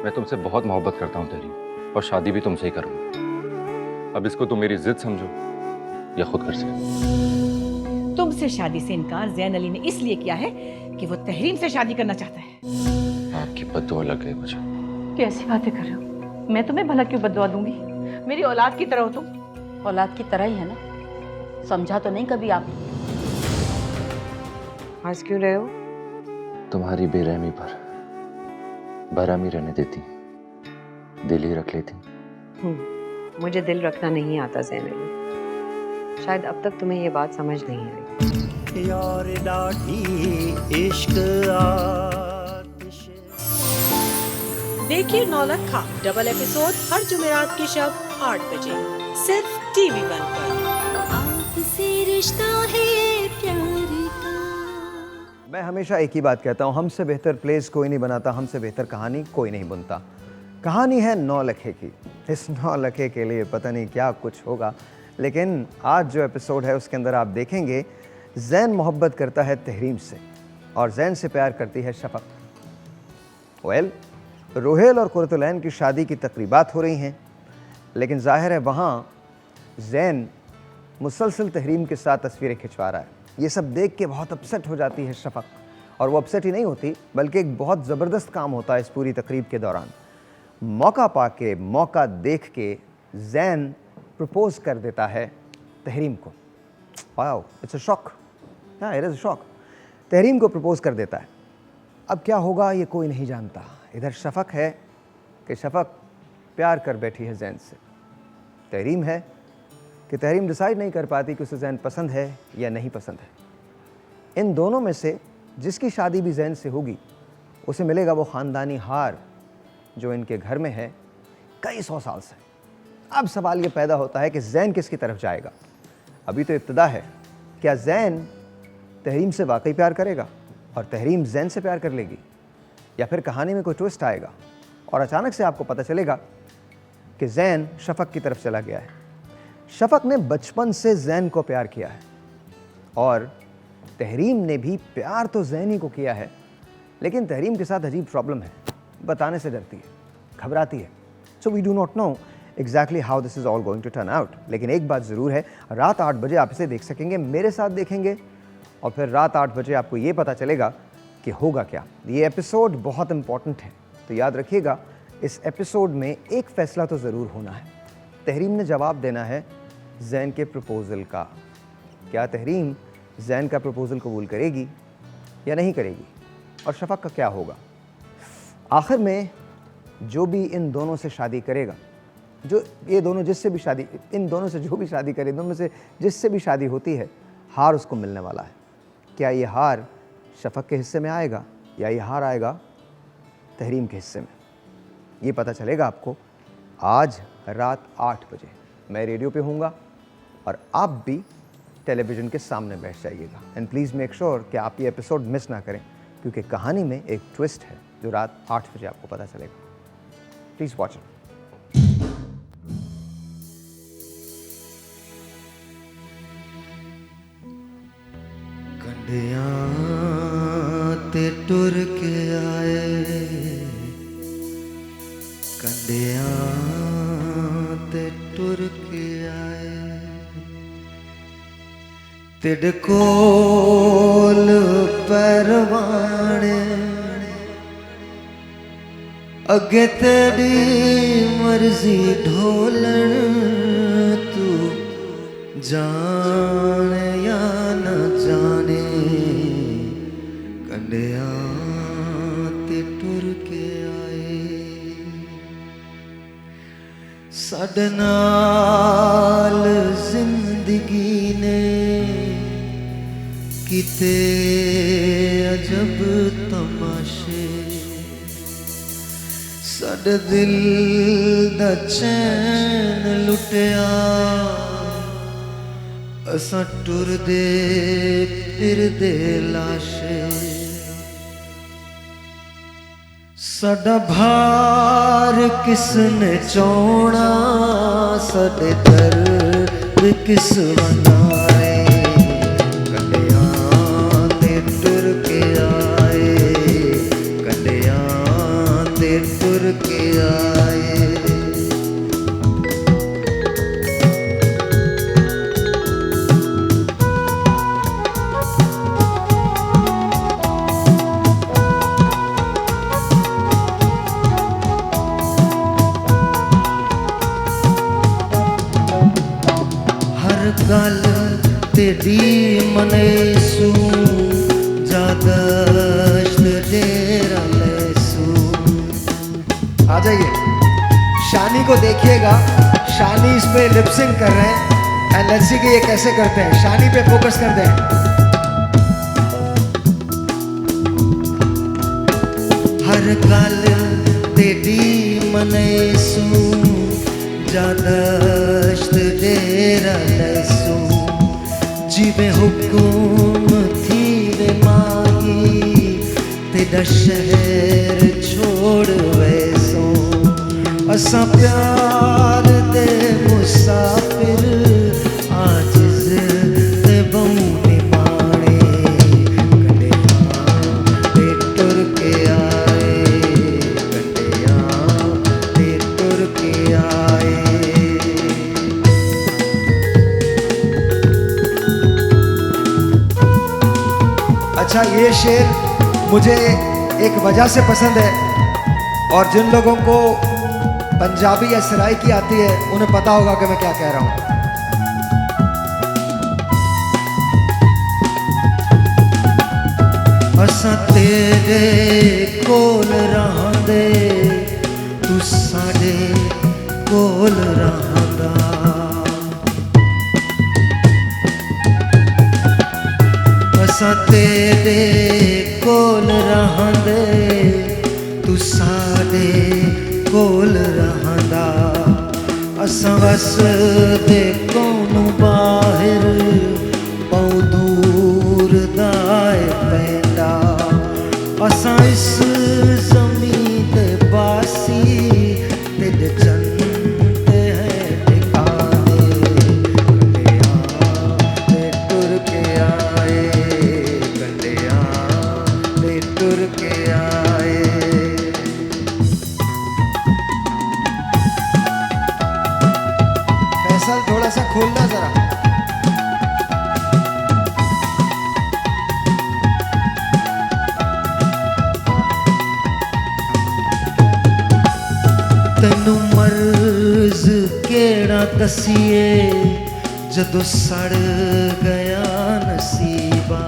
मैं तुमसे बहुत मोहब्बत करता हूँ तहरीम, और शादी भी तुमसे ही करूँगा। अब इसको तुम मेरी जिद समझो या खुद कर सके। तुमसे शादी से इनकार ज़ैन अली ने इसलिए किया है कि वो तहरीम से शादी करना चाहता है। आपकी बद्दुआ लग गई मुझे। कैसी बातें कर रहे हो? मैं तुम्हें भला क्यों बद्दुआ दूंगी? मेरी औलाद की तरह हो तुम। औलाद की तरह ही है ना, समझा तो नहीं कभी आप? हंस क्यों रहे हो? तुम्हारी बेरहमी पर बेरहमी रहने देती, दिल ही रख लेती। मुझे दिल रखना नहीं आता ज़ैन अली। शायद अब तक तुम्हें ये बात समझ नहीं आई। यार डाठी इश्क आतिश। देखिए नौलखा डबल एपिसोड हर जुमेरात की शब 8 बजे सिर्फ TV1 पर। आपसे रिश्ता है प्यार का। मैं हमेशा एक ही बात कहता हूँ, हमसे बेहतर प्लेस कोई नहीं बनाता, हमसे बेहतर कहानी कोई नहीं बुनता। कहानी है 9 लखे की। इस 9 लखे के लिए पता नहीं क्या कुछ होगा, लेकिन आज जो एपिसोड है उसके अंदर आप देखेंगे ज़ैन मोहब्बत करता है तहरीम से और ज़ैन से प्यार करती है शफक। रोहेल और कुरतुलैन की शादी की तकरीबात हो रही हैं, लेकिन जाहिर है वहाँ ज़ैन मुसलसल तहरीम के साथ तस्वीरें खिंचवा रहा है। ये सब देख के बहुत अपसेट हो जाती है शफक, और वो अपसेट ही नहीं होती बल्कि एक बहुत ज़बरदस्त काम होता है इस पूरी तकरीब के दौरान। मौका पाके, मौका देख के ज़ैन प्रपोज़ कर देता है तहरीम को। Wow, it's a shock. हाँ, it is a shock. Tahreem को प्रपोज़ कर देता है। अब क्या होगा ये कोई नहीं जानता। इधर शफक है कि शफक प्यार कर बैठी है ज़ैन से। तहरीम है कि तहरीम डिसाइड नहीं कर पाती कि उसे ज़ैन पसंद है या नहीं पसंद है। इन दोनों में से जिसकी शादी भी ज़ैन से होगी उसे मिलेगा वो ख़ानदानी हार जो इनके घर में है कई 100 साल से। अब सवाल ये पैदा होता है कि ज़ैन किसकी तरफ जाएगा। अभी तो इब्तिदा है। क्या ज़ैन तहरीम से वाकई प्यार करेगा और तहरीम ज़ैन से प्यार कर लेगी, या फिर कहानी में कोई ट्विस्ट आएगा और अचानक से आपको पता चलेगा कि ज़ैन शफक की तरफ चला गया है। शफक ने बचपन से ज़ैन को प्यार किया है और तहरीम ने भी प्यार तो ज़ैन ही को किया है, लेकिन तहरीम के साथ अजीब प्रॉब्लम है, बताने से डरती है, घबराती है। So we do not know exactly how this is all going to turn out. लेकिन एक बात ज़रूर है, रात 8 बजे आप इसे देख सकेंगे, मेरे साथ देखेंगे, और फिर रात 8 बजे आपको ये पता चलेगा कि होगा क्या। ये एपिसोड बहुत इंपॉर्टेंट है, तो याद रखिएगा इस एपिसोड में एक फ़ैसला तो ज़रूर होना है। तहरीम ने जवाब देना है ज़ैन के प्रपोज़ल का। क्या तहरीम ज़ैन का प्रपोज़ल कबूल करेगी या नहीं करेगी, और शफक का क्या होगा। आखिर में जो भी इन दोनों से शादी करेगा, जो ये दोनों जिससे भी शादी, इन दोनों से जो भी शादी करे, दोनों में से जिससे भी शादी होती है, हार उसको मिलने वाला है। क्या ये हार शफक के हिस्से में आएगा या ये हार आएगा तहरीम के हिस्से में, ये पता चलेगा आपको आज रात 8 बजे। मैं रेडियो पे हूँगा और आप भी टेलीविज़न के सामने बैठ जाइएगा। एंड प्लीज़ मेक श्योर कि आप ये एपिसोड मिस ना करें, क्योंकि कहानी में एक ट्विस्ट है जो रात 8 बजे आपको पता चलेगा। Please watch it. कंडियां ते टुर के आए, कंडियां ते टुर के आए, तिड़ कोल परवाने, अगे तेरी मर्जी ढोलन, तू जाने या न जाने, कंडियां ते टुर के आए। साडे नाल जिंदगी ने किते अजब तमाशे, साडे दिल दा चैन लुटिया, असां टुरदे फिरदे लाशे। साडा भार किसने चौना, साडे दर्द किस वनाए, कंडियां ते टुर के आए, कंडियां ते टुर के हर गल तेरी मनेसू जादश्त डेरा लेसू। आ जाइए, शानी को देखिएगा, शानी इस पे लिपसिंग कर रहे हैं एंड लेट्स सी कि ये कैसे करते हैं। शानी पे फोकस कर दें। हर गल तेरी मनेसू जादश्त डेरा लेसू। जिवें हुक्म थी वे माही तेरा शहर छोड़ वैसो। असां प्यार दे मुसाफिर आजिज़ ते बहु निमाणे। कंडियां ते टुर के आए, कंडियां ते टुर के आए। अच्छा, ये शेर मुझे एक वजह से पसंद है और जिन लोगों को पंजाबी या सराइकी आती है उन्हें पता होगा कि मैं क्या कह रहा हूं। असां तेरे कोल रहांदे तू साडे कोल रहांदा। असां तेरे कोल रहांदे तू साडे कोल रहांदा। असां वसदे कोनू बाहिर बहु दूर दाए पैंदा। असां इस ज़मीन ते बासी तेरे जन्नत है ठिकाने। कंडियां ते टुर के आए, कंडियां ते टुर के आए। फैसल थोड़ा सा खोलना जरा। तेनू मर्ज केड़ा दसीए जदों सड़ गया नसीबा।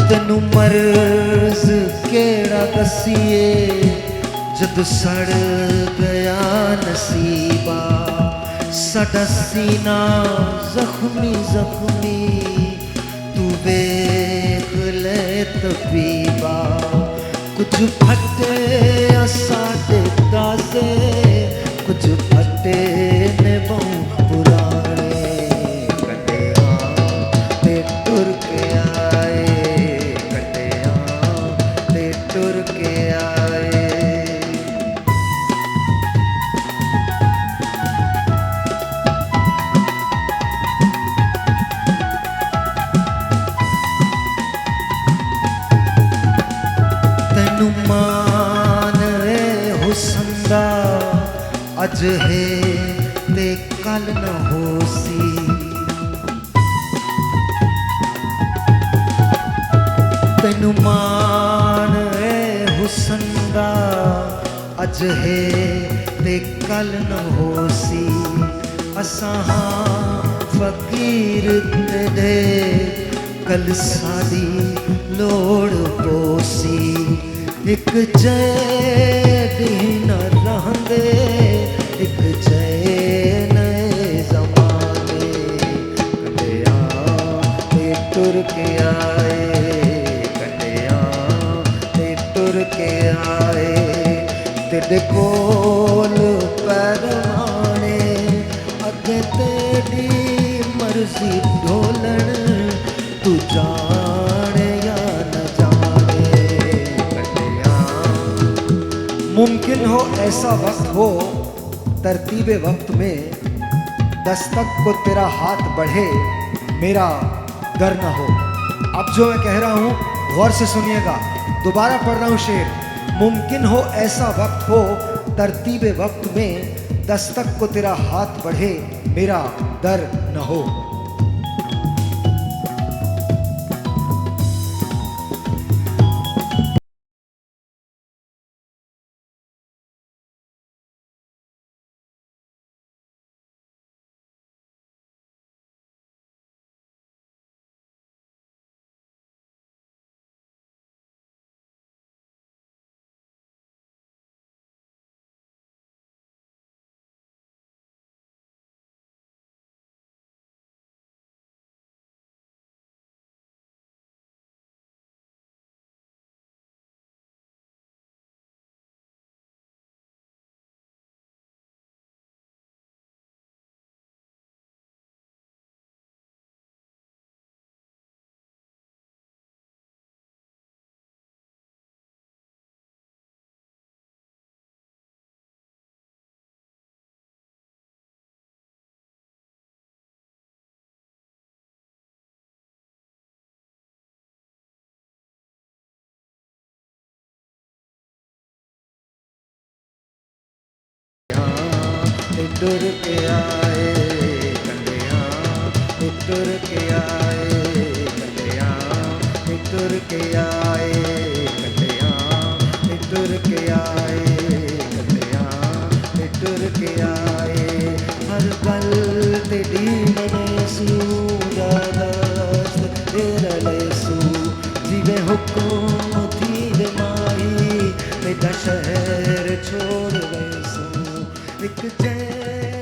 तेनू मर्ज केड़ा दसीए जदों सड़ गया नसीबा। साडा सीना जख्मी जख्मी तू वेख ले तबीबा। कुछ फटे साडे दासे, कुछ फटे ने बहु पुराने। कंडियां ते टुर के आए, कंडियां ते टुर के आए। तेनू मान ए हुस्न दा अज है ते कल न होसी। तेनू मान ए हुस्न दा अज है ते कल न होसी। असां हां फकीर तेरे कल साडी लोड़ पोसी। एक जय न रहंदे, एक जय नए ज़माने। कंडियां ते टुर के आए, कंडियां ते टुर के आए। तेरे कोल पैरवाने अगे तेरी मर्जी ढोलण। तू जाने या न जाने। मुमकिन हो ऐसा वक्त हो तरतीबे वक्त में, दस्तक को तेरा हाथ बढ़े मेरा दर न हो। अब जो मैं कह रहा हूँ गौर से सुनिएगा, दोबारा पढ़ रहा हूँ शेर। मुमकिन हो ऐसा वक्त हो तरतीबे वक्त में, दस्तक को तेरा हाथ बढ़े मेरा दर न हो। टुर के आए कंडियां टुर के आए कंडियां टुर के आए कंडियां टुर के आए कंडियां टुर के आए हर गल तेरी मने सूदादास तेरा लेसू जीवे हुक्म थी माही मेरा शहर छोड़ वैसू एक चैन